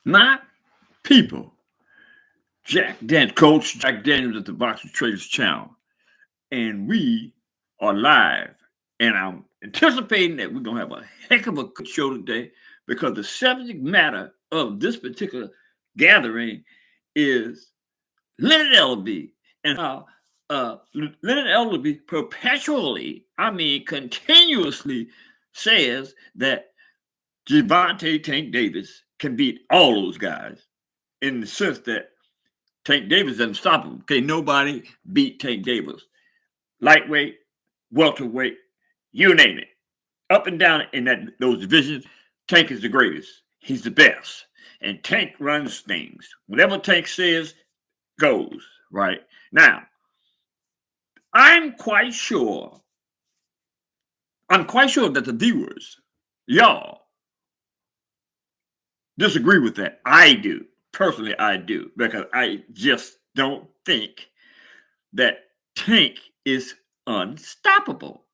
My people, Coach Jack Daniels at the Boxing Traders Channel, and we are live. And I'm anticipating that we're gonna have a heck of a good show today because the subject matter of this particular gathering is Leonard Ellerbe and how Leonard Ellerbe perpetually, I mean continuously, says that Gervonte Tank Davis can beat all those guys in the sense that Tank Davis is unstoppable. Okay, nobody beat Tank Davis. Lightweight, welterweight, you name it. Up and down in those divisions, Tank is the greatest. He's the best. And Tank runs things. Whatever Tank says goes, right? Now, I'm quite sure that the viewers, y'all, disagree with that. I do. Personally, I do. Because I just don't think that Tank is unstoppable.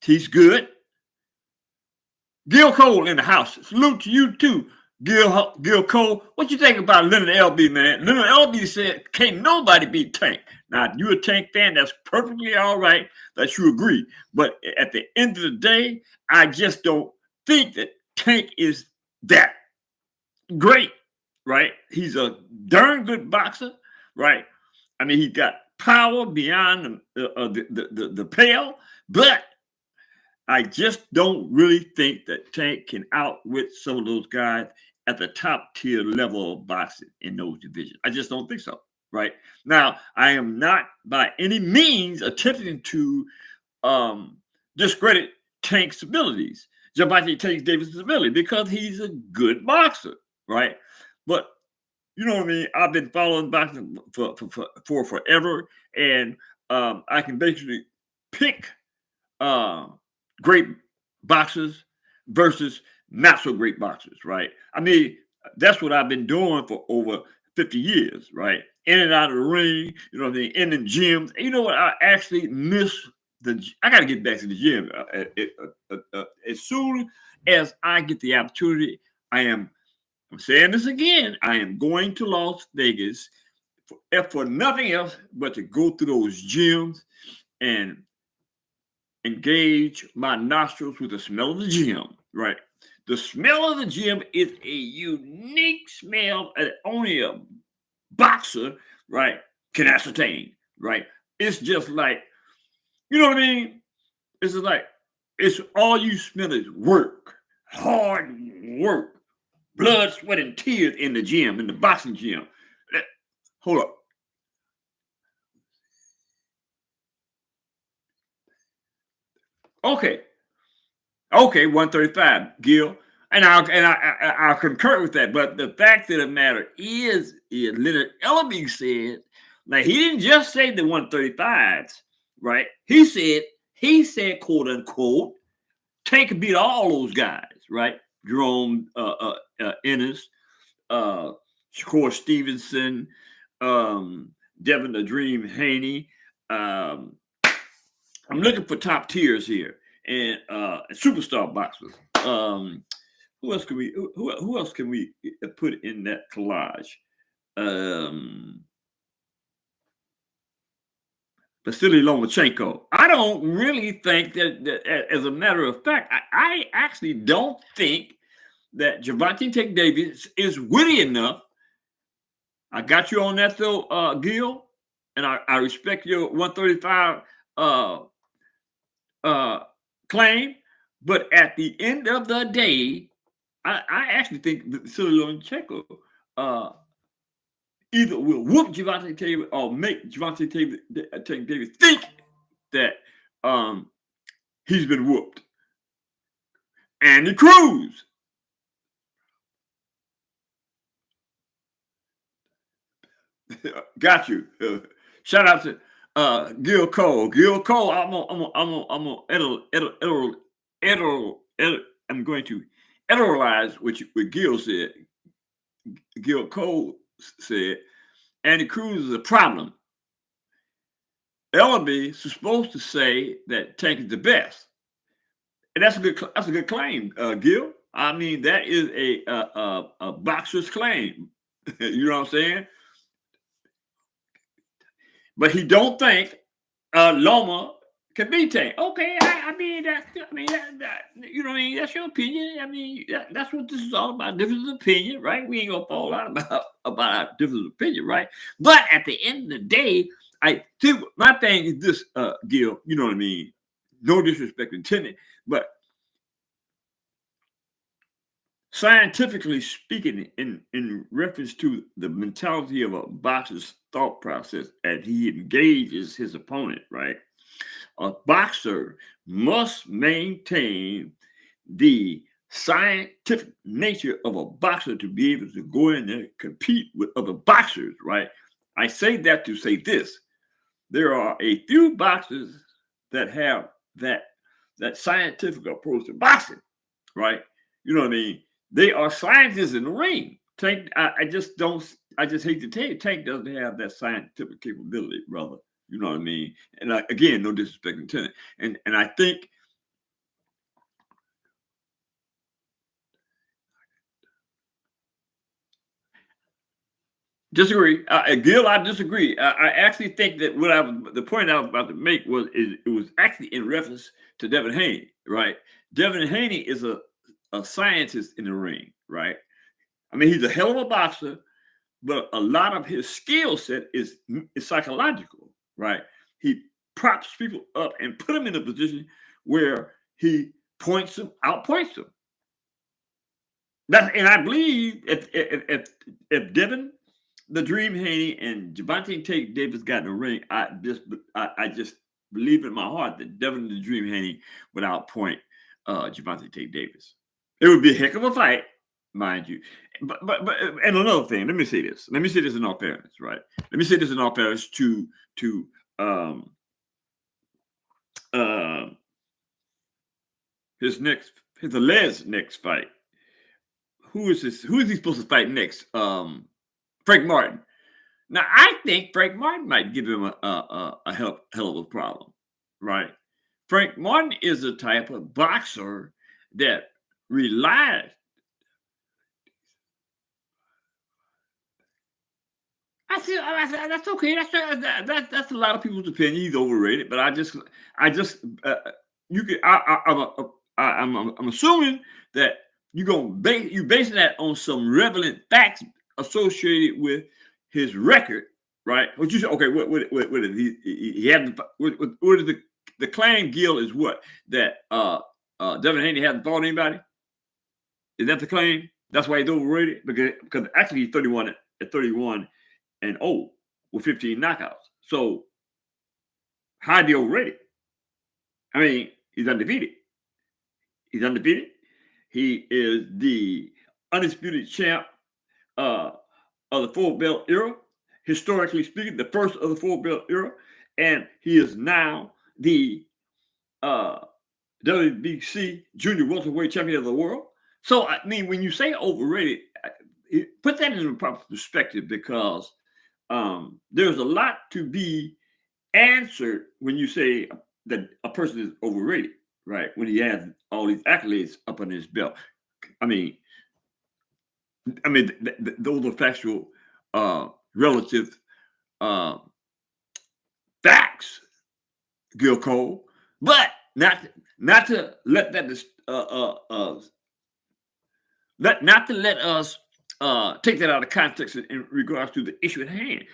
He's good. Gil Cole in the house. Salute to you too, Gil Cole. What you think about Leonard Ellerbe, man? Leonard Ellerbe said, can't nobody beat Tank. Now, if you're a Tank fan, that's perfectly all right that you agree. But at the end of the day, I just don't think that Tank is that great, right? He's a darn good boxer, right? I mean, he got power beyond the pale, but I just don't really think that Tank can outwit some of those guys at the top tier level of boxing in those divisions. I just don't think so, right? Now, I am not by any means attempting to discredit Tank's abilities, Gervonte Tank Davis' ability, because he's a good boxer, right? But you know what I mean? I've been following boxing for forever, and I can basically pick great boxers versus not so great boxers, right? I mean, that's what I've been doing for over 50 years, right? In and out of the ring, you know what I mean? In the gyms. And you know what? I actually miss I got to get back to the gym. As soon as I get the opportunity, I'm saying this again, I am going to Las Vegas for nothing else but to go through those gyms and engage my nostrils with the smell of the gym, right? The smell of the gym is a unique smell that only a boxer, right, can ascertain, right? It's just like, you know what I mean? It's just like, it's all you smell is work, hard work, blood, sweat, and tears in the gym, in the boxing gym. Hold up. Okay, 135, Gil, and I'll concur with that. But the fact of the matter is Leonard Ellerbe said, now he didn't just say the 135s, right? He said, quote unquote, Tank beat all those guys, right? Jerome Ennis, Shakur Stevenson, Devin the Dream Haney. I'm looking for top tiers here and superstar boxers. Who else can we put in that collage? Vasily Lomachenko. I don't really think that as a matter of fact, I actually don't think that Gervonte Tank Davis is witty enough. I got you on that though, Gil, and I respect your 135 claim, but at the end of the day, I actually think that Vasily Lomachenko either will whoop Gervonte Davis or make Gervonte Tank Davis think that he's been whooped. Andy Cruz. Got you. Shout out to Gil Cole. Gil Cole, I'm going to editorialize what Gil said. Gil Cole said, Andy Cruz is a problem. Ellerbe is supposed to say that Tank is the best. And that's a good claim, Gil. I mean, that is a boxer's claim. You know what I'm saying? But he don't think Loma can be tamed. Okay, I mean you know what I mean. That's your opinion. I mean that's what this is all about. Difference of opinion, right? We ain't gonna fall out about our difference of opinion, right? But at the end of the day, I think my thing is this, Gil. You know what I mean? No disrespect intended, but scientifically speaking, in reference to the mentality of a boxer's thought process as he engages his opponent, right? A boxer must maintain the scientific nature of a boxer to be able to go in there and compete with other boxers, right? I say that to say this. There are a few boxers that have that scientific approach to boxing, right? You know what I mean? They are scientists in the ring. Tank, I just don't. I just hate to tell you, Tank doesn't have that scientific capability, brother. You know what I mean? And again, no disrespect intended. And I think disagree, Gil. I disagree. I actually think that the point I was about to make it was actually in reference to Devin Haney, right? Devin Haney is a scientist in the ring, right? I mean, he's a hell of a boxer, but a lot of his skill set is psychological, right? He props people up and put them in a position where he points them, outpoints them. And I believe if Devin the Dream Haney and Gervonte Tate Davis got in the ring, I just believe in my heart that Devin the Dream Haney would outpoint Gervonte Tate Davis. It would be a heck of a fight, mind you. But and another thing, let me say this. Let me say this in all fairness, right? Let me say this in all fairness to uh, his alleged next fight. Who is this? Who is he supposed to fight next? Frank Martin. Now, I think Frank Martin might give him a hell of a problem, right? Frank Martin is the type of boxer that relies. I said that's okay. That's a lot of people's opinion. He's overrated, but I just you could I'm assuming that you basing that on some relevant facts associated with his record, right? What you say? Okay, what is he had? What is the claim? Gil is what that Devin Haney hasn't fought anybody. Is that the claim? That's why he's overrated because actually he's 31 and 0 with 15 knockouts. So how are they overrated? I mean, he's undefeated. He's undefeated. He is the undisputed champ of the full belt era, historically speaking, the first of the full belt era, and he is now the WBC junior welterweight champion of the world. So I mean, when you say overrated, put that in the proper perspective because there's a lot to be answered when you say that a person is overrated, right? When he has all these accolades up on his belt. I mean, those are factual, relative uh, facts, Gil Cole, but not to let that not to let us take that out of context in regards to the issue at hand.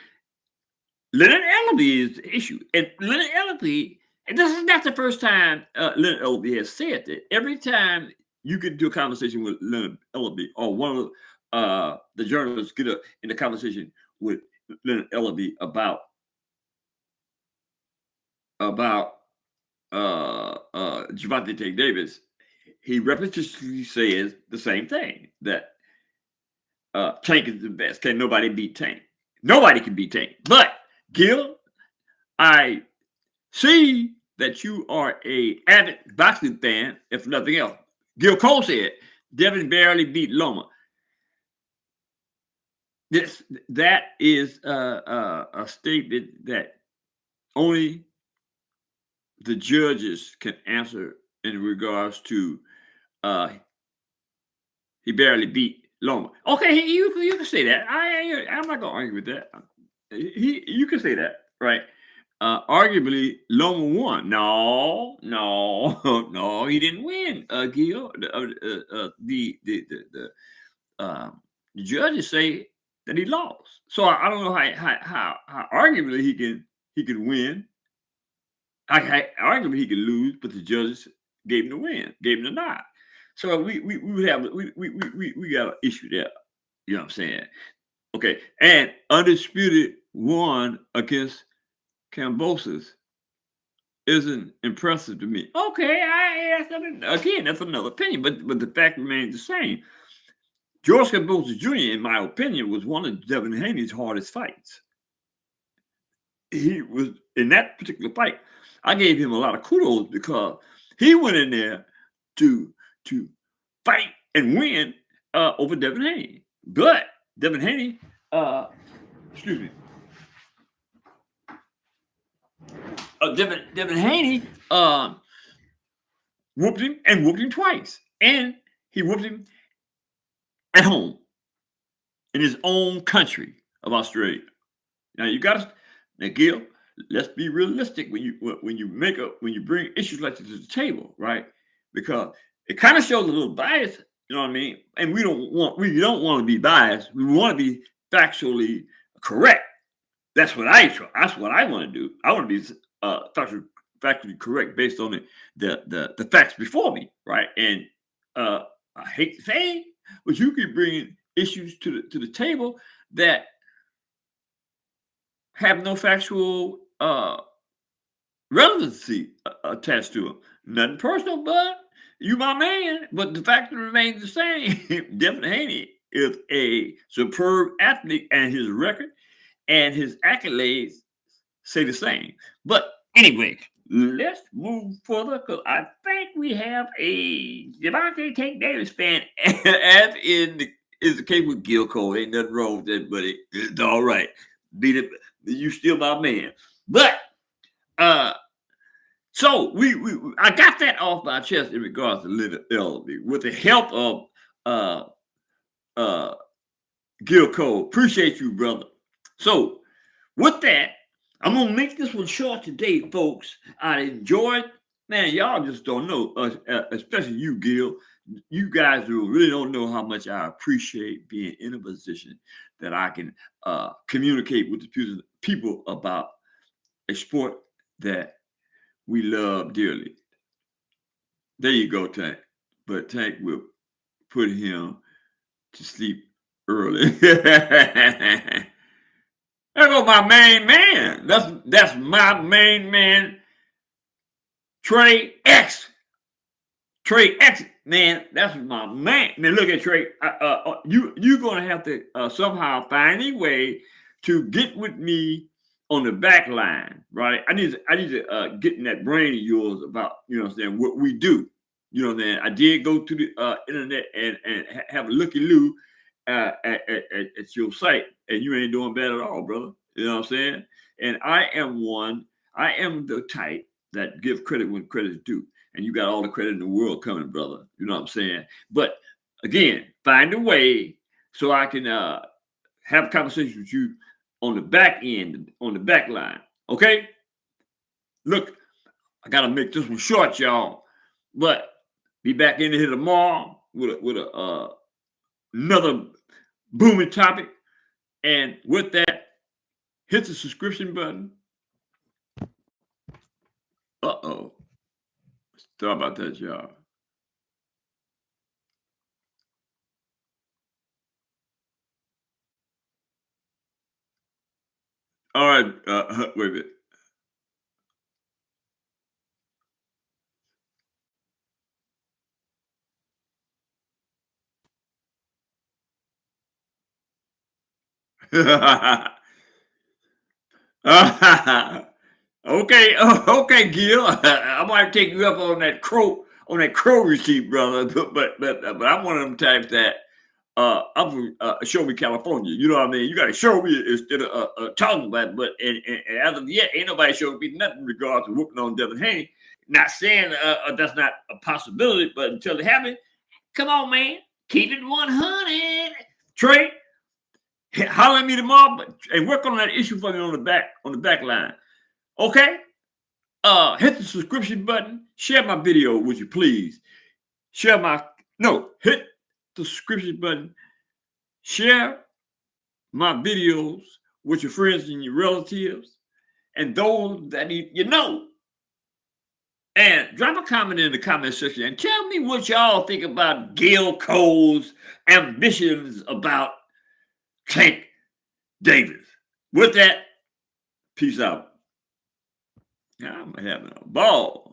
Leonard Ellerbe is the issue, and Leonard Ellerbe. And this is not the first time Leonard Ellerbe has said that. Every time you get into a conversation with Leonard Ellerbe, or one of the journalists get in a conversation with Leonard Ellerbe about Gervonte Tate Davis, he repetitiously says the same thing, that Tank is the best. Can nobody beat Tank? Nobody can beat Tank. But Gil, I see that you are a avid boxing fan, if nothing else. Gil Cole said Devin barely beat Loma. That is a statement that only the judges can answer in regards to He barely beat Loma. Okay, you can say that. I'm not gonna argue with that. You can say that, right? Arguably, Loma won. No, no, no, he didn't win. Gil, the judges say that he lost. So I don't know how arguably he can win. Arguably he could lose, but the judges gave him the win, gave him the nod. So we would have we got an issue there. You know what I'm saying? Okay, and undisputed won against Cambosis isn't impressive to me. Okay, that's another opinion, but the fact remains the same. George Cambosis Jr., in my opinion, was one of Devin Haney's hardest fights. He was in that particular fight. I gave him a lot of kudos because he went in there to fight and win over Devin Haney. But Devin Haney, excuse me, Devin Haney whooped him twice, and he whooped him at home in his own country of Australia. Now you got to, now Gil, let's be realistic when you bring issues like this to the table, right? Because it kind of shows a little bias, you know what I mean? And we don't want to be biased. We want to be factually correct. That's what I want to do. I want to be factually correct based on the facts before me, right? And I hate to say it, but you keep bringing issues to the table that have no factual relevancy attached to them. Nothing personal, but you my man. But the fact remains the same. Devin Haney is a superb athlete, and his record and his accolades say the same. But anyway, let's move further because I think we have a Gervonte Tank Davis fan, as is the case with Gil Cole. Ain't nothing wrong with that, buddy. It's all right. You still my man. But so I got that off my chest in regards to Leonard Ellerbe with the help of Gil Cole. Appreciate you, brother. So with that, I'm gonna make this one short today, folks. I enjoyed, man. Y'all just don't know, especially you, Gil. You guys really don't know how much I appreciate being in a position that I can communicate with the people about a sport that we love dearly. There you go, Tank. But Tank will put him to sleep early. There go my main man. That's my main man, Trey X. Trey X, man, that's my man. Man, look at Trey. You're gonna have to somehow find a way to get with me on the back line, right? I need to get in that brain of yours about, you know what I'm saying, what we do. You know what I'm saying? I did go to the internet and have a looky-loo at your site, and you ain't doing bad at all, brother. You know what I'm saying? And I am the type that give credit when credit's due. And you got all the credit in the world coming, brother. You know what I'm saying? But again, find a way so I can have a conversation with you on the back end, on the back line. Okay? Look, I got to make this one short, y'all. But be back in here tomorrow with another booming topic. And with that, hit the subscription button. Uh-oh. Sorry about that, y'all. All right, wait a minute. Okay, Gil. I might take you up on that crow receipt, brother. But I'm one of them types that I'm from Show Me California. You know what I mean? You got to show me instead of talking about it. But and as of yet, ain't nobody showed me nothing in regards to whooping on Devin Haney. Not saying that's not a possibility, but until it happens, come on, man. Keep it 100. Trey, holler at me tomorrow and work on that issue for me on the back line. Okay? Hit the subscription button. Share my video, would you please? Hit the subscription button. Share my videos with your friends and your relatives and those that you know. And drop a comment in the comment section and tell me what y'all think about Gail Cole's ambitions about Tank Davis. With that, peace out. I'm having a ball.